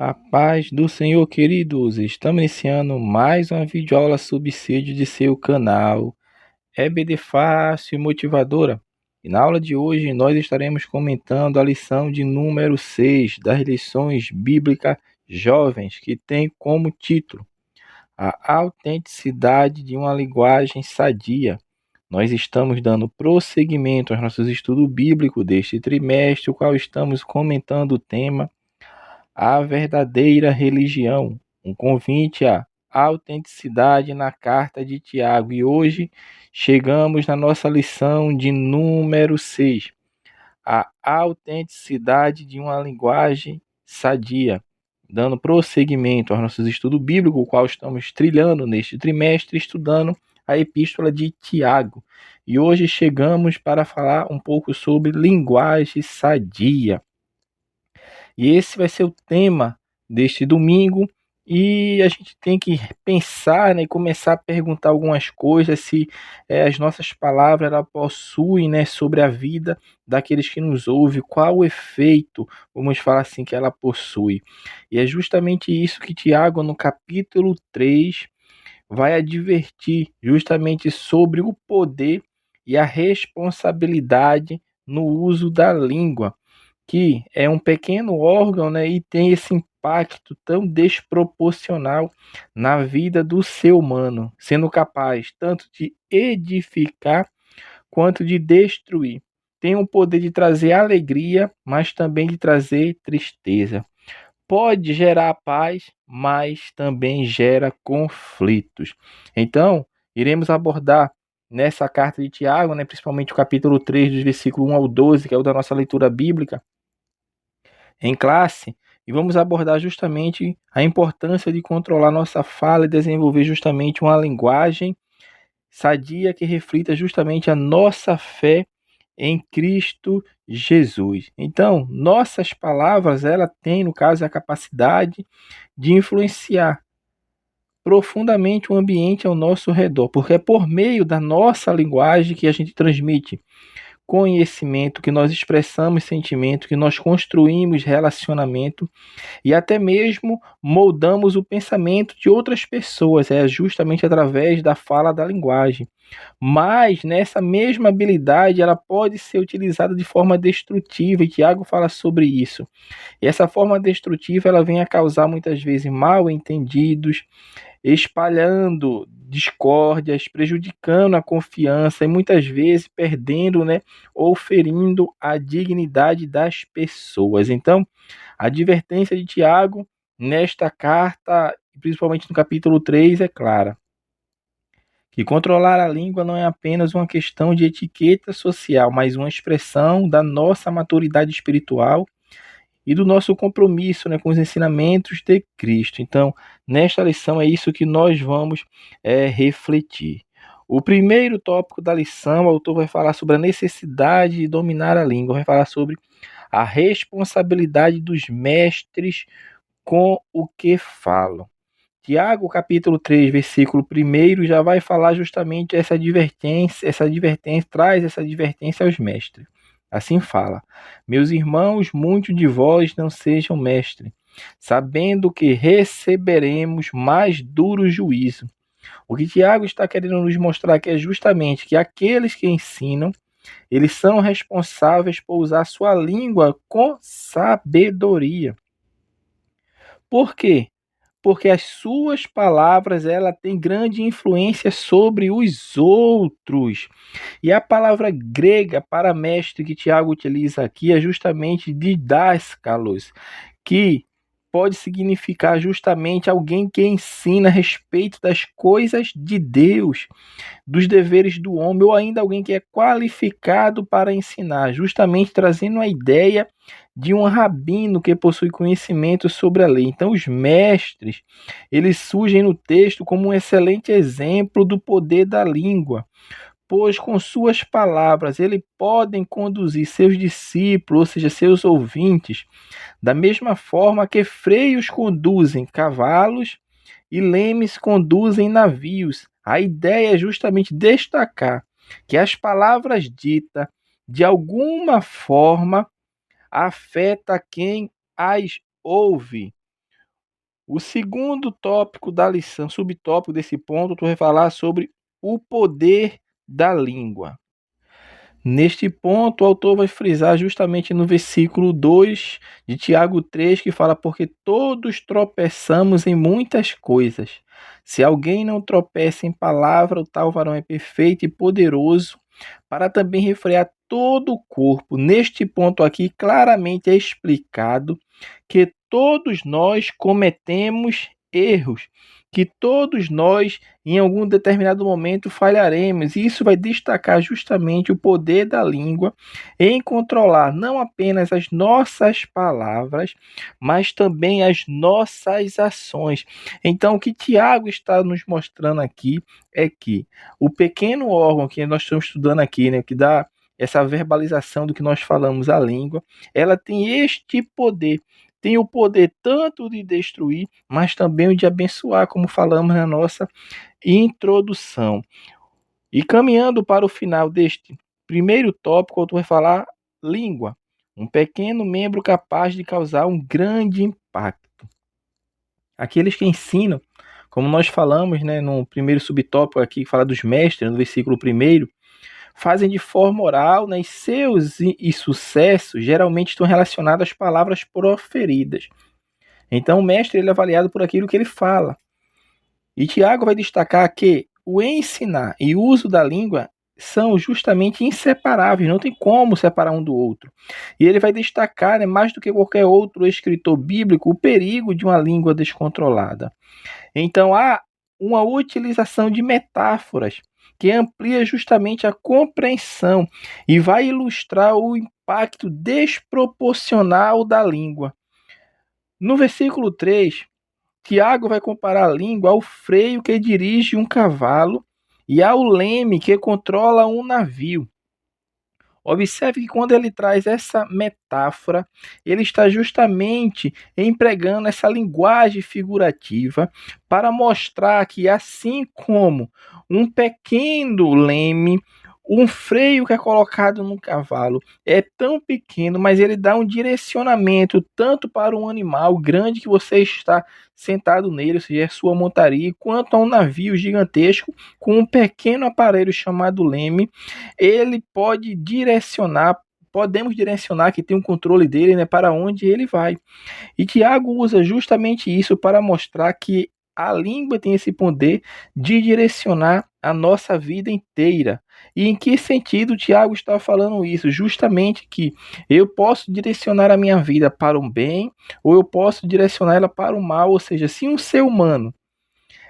A paz do Senhor, queridos. Estamos iniciando mais uma videoaula subsídio de seu canal EBD Fácil e Motivadora. E na aula de hoje nós estaremos comentando a lição de número 6 das lições bíblicas jovens, que tem como título A Autenticidade de uma Linguagem Sadia. Nós estamos dando prosseguimento aos nossos estudos bíblicos deste trimestre, o qual estamos comentando o tema A Verdadeira Religião, um convite à autenticidade na carta de Tiago. E hoje chegamos na nossa lição de número 6, a autenticidade de uma linguagem sadia. Dando prosseguimento aos nossos estudos bíblicos, o qual estamos trilhando neste trimestre, estudando a epístola de Tiago. E hoje chegamos para falar um pouco sobre linguagem sadia. E esse vai ser o tema deste domingo. E a gente tem que pensar, né, e começar a perguntar algumas coisas, se as nossas palavras ela possuem, né, sobre a vida daqueles que nos ouvem, qual o efeito, vamos falar assim, que ela possui. E é justamente isso que Tiago, no capítulo 3, vai advertir justamente sobre o poder e a responsabilidade no uso da língua, que é um pequeno órgão, né, e tem esse impacto tão desproporcional na vida do ser humano, sendo capaz tanto de edificar quanto de destruir. Tem o poder de trazer alegria, mas também de trazer tristeza. Pode gerar paz, mas também gera conflitos. Então, iremos abordar nessa carta de Tiago, né, principalmente o capítulo 3, dos versículos 1 ao 12, que é o da nossa leitura bíblica, em classe, e vamos abordar justamente a importância de controlar nossa fala e desenvolver justamente uma linguagem sadia que reflita justamente a nossa fé em Cristo Jesus. Então, nossas palavras, ela tem, no caso, a capacidade de influenciar profundamente o ambiente ao nosso redor, porque é por meio da nossa linguagem que a gente transmite conhecimento, que nós expressamos sentimento, que nós construímos relacionamento e até mesmo moldamos o pensamento de outras pessoas, é justamente através da fala da linguagem. Mas nessa mesma habilidade ela pode ser utilizada de forma destrutiva, e Tiago fala sobre isso. E essa forma destrutiva ela vem a causar muitas vezes mal entendidos, espalhando discórdias, prejudicando a confiança e muitas vezes perdendo, né, ou ferindo a dignidade das pessoas. Então, a advertência de Tiago nesta carta, principalmente no capítulo 3, é clara. Que controlar a língua não é apenas uma questão de etiqueta social, mas uma expressão da nossa maturidade espiritual e do nosso compromisso, né, com os ensinamentos de Cristo. Então, nesta lição é isso que nós vamos refletir. O primeiro tópico da lição, o autor vai falar sobre a necessidade de dominar a língua, vai falar sobre a responsabilidade dos mestres com o que falam. Tiago, capítulo 3, versículo 1, já vai falar justamente traz essa advertência aos mestres. Assim fala: Meus irmãos, muitos de vós não sejam mestres, sabendo que receberemos mais duro juízo. O que Tiago está querendo nos mostrar aqui é justamente que aqueles que ensinam, eles são responsáveis por usar sua língua com sabedoria. Por quê? Porque as suas palavras ela tem grande influência sobre os outros. E a palavra grega para mestre que Tiago utiliza aqui é justamente didaskalos, que pode significar justamente alguém que ensina a respeito das coisas de Deus, dos deveres do homem, ou ainda alguém que é qualificado para ensinar, justamente trazendo a ideia de um rabino que possui conhecimento sobre a lei. Então, os mestres, eles surgem no texto como um excelente exemplo do poder da língua, pois com suas palavras eles podem conduzir seus discípulos, ou seja, seus ouvintes, da mesma forma que freios conduzem cavalos e lemes conduzem navios. A ideia é justamente destacar que as palavras ditas, de alguma forma, afeta quem as ouve. O segundo tópico da lição, subtópico desse ponto, tu vai falar sobre o poder da língua. Neste ponto, o autor vai frisar justamente no versículo 2 de Tiago 3, que fala: porque todos tropeçamos em muitas coisas. Se alguém não tropeça em palavra, o tal varão é perfeito e poderoso para também refrear todo o corpo. Neste ponto aqui, claramente é explicado que todos nós cometemos erros, que todos nós, em algum determinado momento, falharemos. E isso vai destacar justamente o poder da língua em controlar não apenas as nossas palavras, mas também as nossas ações. Então, o que Tiago está nos mostrando aqui é que o pequeno órgão que nós estamos estudando aqui, né, que dá essa verbalização do que nós falamos, a língua, ela tem este poder. Tem o poder tanto de destruir, mas também o de abençoar, como falamos na nossa introdução. E caminhando para o final deste primeiro tópico, eu vou falar língua, um pequeno membro capaz de causar um grande impacto. Aqueles que ensinam, como nós falamos, né, no primeiro subtópico aqui, que fala dos mestres, no versículo 1, fazem de forma oral, né, e seus sucessos geralmente estão relacionados às palavras proferidas. Então o mestre ele é avaliado por aquilo que ele fala. E Tiago vai destacar que o ensinar e o uso da língua são justamente inseparáveis, não tem como separar um do outro. E ele vai destacar, né, mais do que qualquer outro escritor bíblico, o perigo de uma língua descontrolada. Então há uma utilização de metáforas que amplia justamente a compreensão e vai ilustrar o impacto desproporcional da língua. No versículo 3, Tiago vai comparar a língua ao freio que dirige um cavalo e ao leme que controla um navio. Observe que quando ele traz essa metáfora, ele está justamente empregando essa linguagem figurativa para mostrar que, assim como um pequeno leme, um freio que é colocado no cavalo é tão pequeno, mas ele dá um direcionamento tanto para um animal grande que você está sentado nele, ou seja, é sua montaria, quanto a um navio gigantesco com um pequeno aparelho chamado leme. Ele pode direcionar, podemos direcionar que tem um controle dele, né, para onde ele vai. E Tiago usa justamente isso para mostrar que a língua tem esse poder de direcionar a nossa vida inteira. E em que sentido Tiago está falando isso? Justamente que eu posso direcionar a minha vida para o bem ou eu posso direcionar ela para o mal. Ou seja, se um ser humano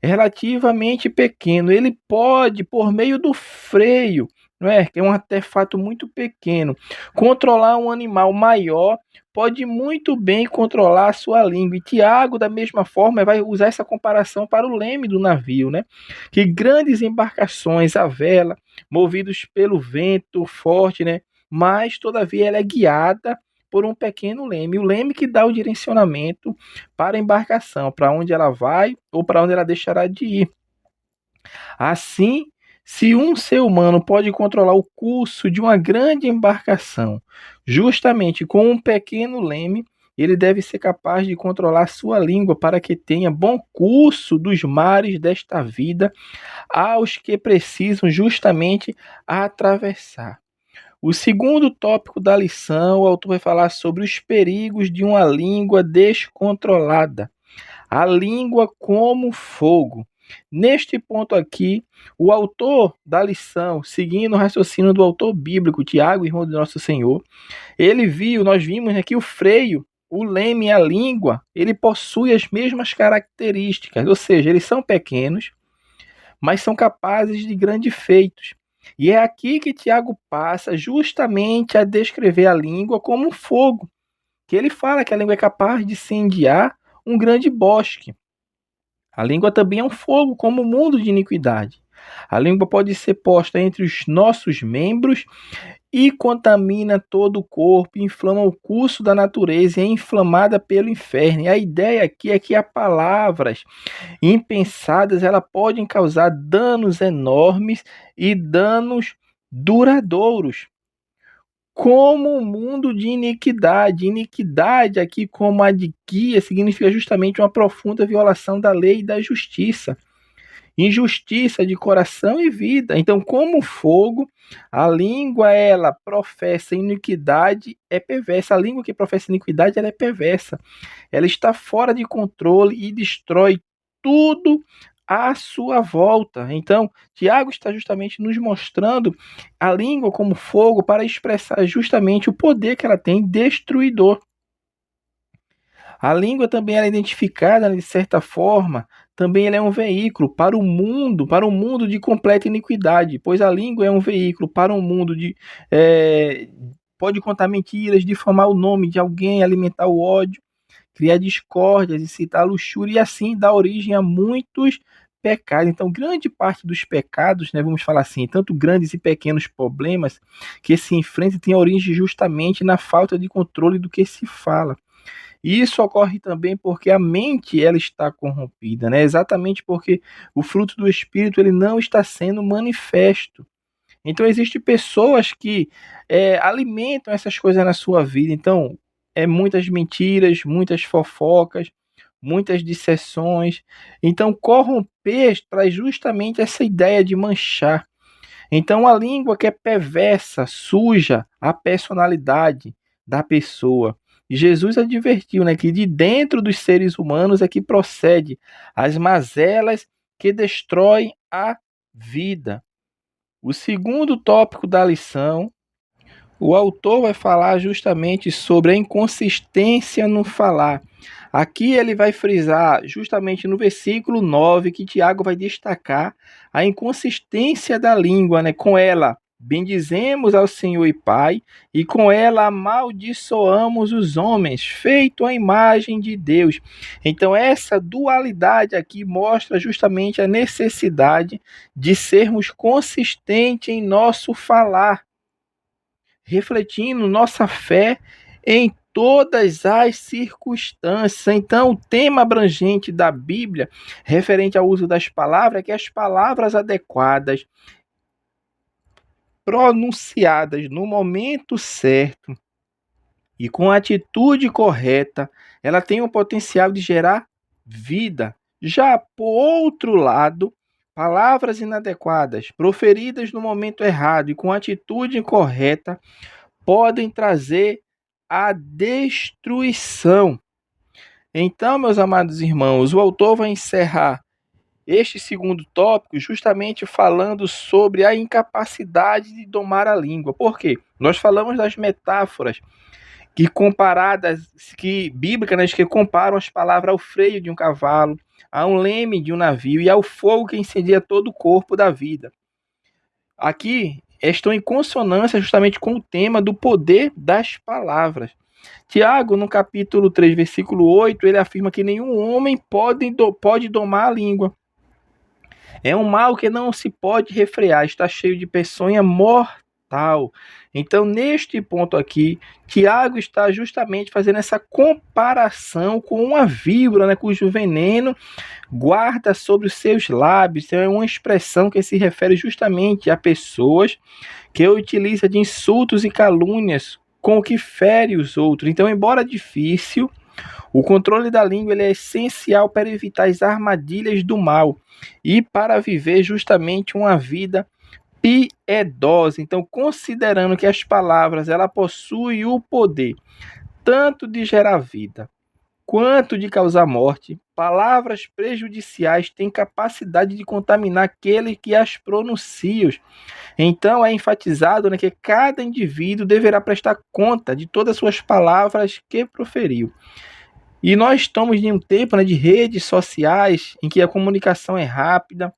relativamente pequeno, ele pode, por meio do freio, não é? Que é um artefato muito pequeno, controlar um animal maior, pode muito bem controlar a sua língua. E Tiago, da mesma forma, vai usar essa comparação para o leme do navio, né? Que grandes embarcações à vela, movidos pelo vento forte, né? Mas, todavia, ela é guiada por um pequeno leme, o leme que dá o direcionamento para a embarcação, para onde ela vai ou para onde ela deixará de ir. Assim, se um ser humano pode controlar o curso de uma grande embarcação, justamente com um pequeno leme, ele deve ser capaz de controlar sua língua para que tenha bom curso dos mares desta vida aos que precisam justamente atravessar. O segundo tópico da lição, o autor vai falar sobre os perigos de uma língua descontrolada. A língua como fogo. Neste ponto aqui, o autor da lição, seguindo o raciocínio do autor bíblico, Tiago, irmão do nosso Senhor, nós vimos aqui o freio, o leme e a língua, ele possui as mesmas características, ou seja, eles são pequenos, mas são capazes de grandes feitos. E é aqui que Tiago passa justamente a descrever a língua como um fogo, que ele fala que a língua é capaz de incendiar um grande bosque. A língua também é um fogo, como o mundo de iniquidade. A língua pode ser posta entre os nossos membros e contamina todo o corpo, inflama o curso da natureza e é inflamada pelo inferno. E a ideia aqui é que as palavras impensadas elas podem causar danos enormes e danos duradouros. como um mundo de iniquidade. Iniquidade aqui como adquia significa justamente uma profunda violação da lei e da justiça. Injustiça de coração e vida. Então, como fogo, a língua ela professa iniquidade, é perversa. A língua que professa iniquidade ela é perversa. Ela está fora de controle e destrói tudo à sua volta. Então, Tiago está justamente nos mostrando a língua como fogo para expressar justamente o poder que ela tem destruidor. A língua também ela é identificada, de certa forma, também ela é um veículo para um mundo de completa iniquidade, pois a língua é um veículo para um mundo de pode contar mentiras, difamar o nome de alguém, alimentar o ódio, criar discórdias, incitar a luxúria e assim dar origem a muitos pecados. Então, grande parte dos pecados, né, vamos falar assim, tanto grandes e pequenos problemas que se enfrentam tem origem justamente na falta de controle do que se fala. E isso ocorre também porque a mente ela está corrompida, né? Exatamente porque o fruto do espírito ele não está sendo manifesto. Então existem pessoas que alimentam essas coisas na sua vida. Então muitas mentiras, muitas fofocas, muitas disseções. Então corromper traz justamente essa ideia de manchar. Então a língua que é perversa, suja a personalidade da pessoa. E Jesus advertiu, né, que de dentro dos seres humanos é que procede as mazelas que destroem a vida. O segundo tópico da lição, o autor vai falar justamente sobre a inconsistência no falar. Aqui ele vai frisar justamente no versículo 9 que Tiago vai destacar a inconsistência da língua, né? Com ela bendizemos ao Senhor e Pai, e com ela amaldiçoamos os homens, feito à imagem de Deus. Então essa dualidade aqui mostra justamente a necessidade de sermos consistentes em nosso falar, refletindo nossa fé em todas as circunstâncias. Então, o tema abrangente da Bíblia, referente ao uso das palavras, é que as palavras adequadas, pronunciadas no momento certo e com a atitude correta, ela tem o potencial de gerar vida. Já por outro lado, palavras inadequadas, proferidas no momento errado e com atitude incorreta, podem trazer a destruição. Então, meus amados irmãos, o autor vai encerrar este segundo tópico justamente falando sobre a incapacidade de domar a língua. Por quê? Nós falamos das metáforas bíblicas, né, que comparam as palavras ao freio de um cavalo, a um leme de um navio e ao fogo que incendia todo o corpo da vida. Aqui estão em consonância justamente com o tema do poder das palavras. Tiago, no capítulo 3, versículo 8, ele afirma que nenhum homem pode domar a língua. É um mal que não se pode refrear, está cheio de peçonha mortal. Então, neste ponto aqui, Tiago está justamente fazendo essa comparação com uma víbora, né, cujo veneno guarda sobre os seus lábios. Então, é uma expressão que se refere justamente a pessoas que utilizam de insultos e calúnias com o que fere os outros. Então, embora difícil, o controle da língua ele é essencial para evitar as armadilhas do mal e para viver justamente uma vida piedosa. Então, considerando que as palavras ela possuem o poder tanto de gerar vida quanto de causar morte, palavras prejudiciais têm capacidade de contaminar aquele que as pronuncia. Então é enfatizado, né, que cada indivíduo deverá prestar conta de todas as suas palavras que proferiu. E nós estamos em um tempo, né, de redes sociais em que a comunicação é rápida.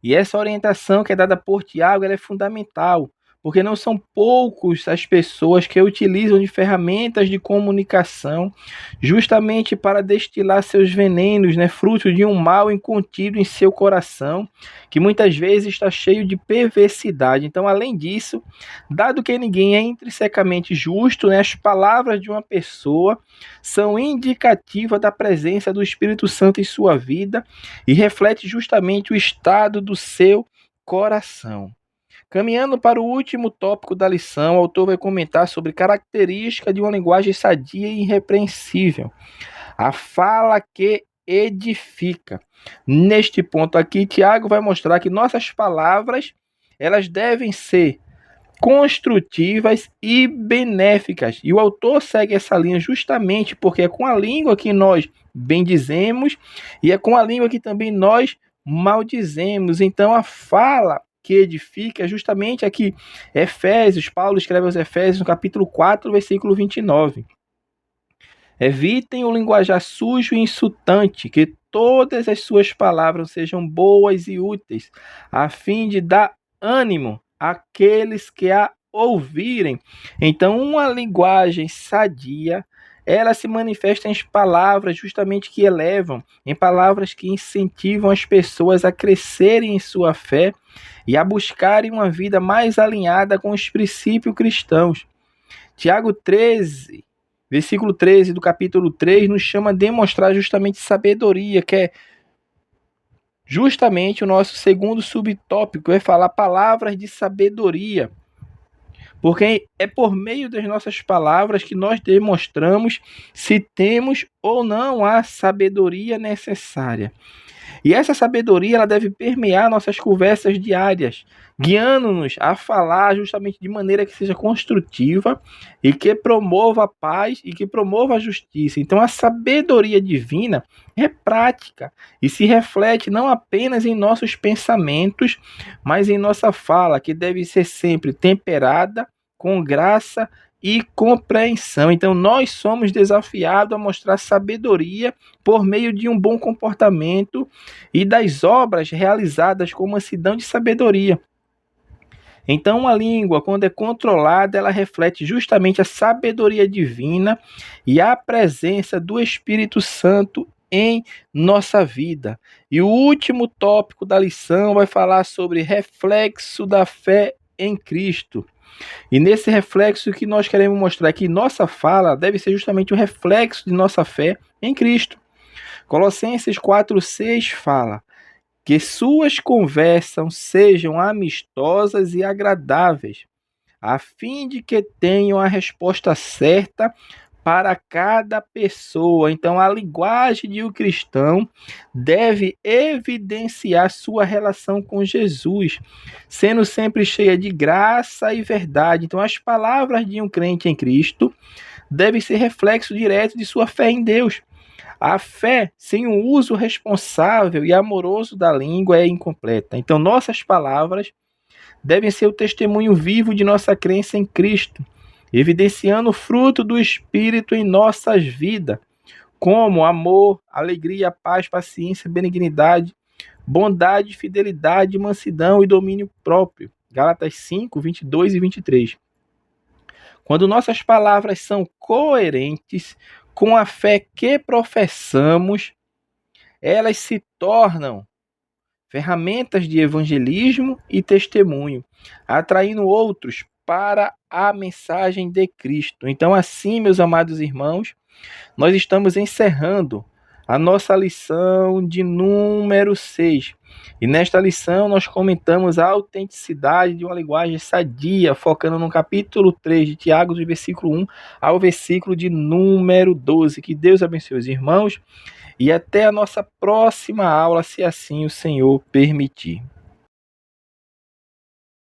E essa orientação que é dada por Tiago ela é fundamental, porque não são poucos as pessoas que utilizam de ferramentas de comunicação justamente para destilar seus venenos, né, fruto de um mal incontido em seu coração, que muitas vezes está cheio de perversidade. Então, além disso, dado que ninguém é intrinsecamente justo, né, as palavras de uma pessoa são indicativas da presença do Espírito Santo em sua vida e reflete justamente o estado do seu coração. Caminhando para o último tópico da lição, o autor vai comentar sobre característica de uma linguagem sadia e irrepreensível. A fala que edifica. Neste ponto aqui, Tiago vai mostrar que nossas palavras, elas devem ser construtivas e benéficas. E o autor segue essa linha justamente porque é com a língua que nós bendizemos e é com a língua que também nós maldizemos. Então a fala que edifica é justamente aqui Efésios, Paulo escreve aos Efésios no capítulo 4, versículo 29. Evitem o linguajar sujo e insultante, que todas as suas palavras sejam boas e úteis, a fim de dar ânimo àqueles que a ouvirem. Então, uma linguagem sadia, ela se manifesta em palavras justamente que elevam, em palavras que incentivam as pessoas a crescerem em sua fé e a buscarem uma vida mais alinhada com os princípios cristãos. Tiago 13, versículo 13 do capítulo 3 nos chama a demonstrar justamente sabedoria, que é justamente o nosso segundo subtópico, é falar palavras de sabedoria. Porque é por meio das nossas palavras que nós demonstramos se temos ou não a sabedoria necessária. E essa sabedoria ela deve permear nossas conversas diárias, guiando-nos a falar justamente de maneira que seja construtiva e que promova a paz e que promova a justiça. Então a sabedoria divina é prática e se reflete não apenas em nossos pensamentos, mas em nossa fala, que deve ser sempre temperada com graça e compreensão. Então nós somos desafiados a mostrar sabedoria por meio de um bom comportamento e das obras realizadas com mansidão de sabedoria. Então a língua, quando é controlada, ela reflete justamente a sabedoria divina e a presença do Espírito Santo em nossa vida. E o último tópico da lição vai falar sobre reflexo da fé em Cristo. E nesse reflexo que nós queremos mostrar que nossa fala deve ser justamente o reflexo de nossa fé em Cristo. Colossenses 4,6 fala que suas conversas sejam amistosas e agradáveis, a fim de que tenham a resposta certa para cada pessoa. Então, a linguagem de um cristão deve evidenciar sua relação com Jesus, sendo sempre cheia de graça e verdade. Então, as palavras de um crente em Cristo devem ser reflexo direto de sua fé em Deus. A fé sem o uso responsável e amoroso da língua é incompleta. Então, nossas palavras devem ser o testemunho vivo de nossa crença em Cristo, evidenciando o fruto do Espírito em nossas vidas, como amor, alegria, paz, paciência, benignidade, bondade, fidelidade, mansidão e domínio próprio. Gálatas 5, 22 e 23. Quando nossas palavras são coerentes com a fé que professamos, elas se tornam ferramentas de evangelismo e testemunho, atraindo outros para a mensagem de Cristo. Então, assim, meus amados irmãos, nós estamos encerrando a nossa lição de número 6. E nesta lição nós comentamos a autenticidade de uma linguagem sadia, focando no capítulo 3 de Tiago, do versículo 1 ao versículo de número 12. Que Deus abençoe os irmãos e até a nossa próxima aula, se assim o Senhor permitir.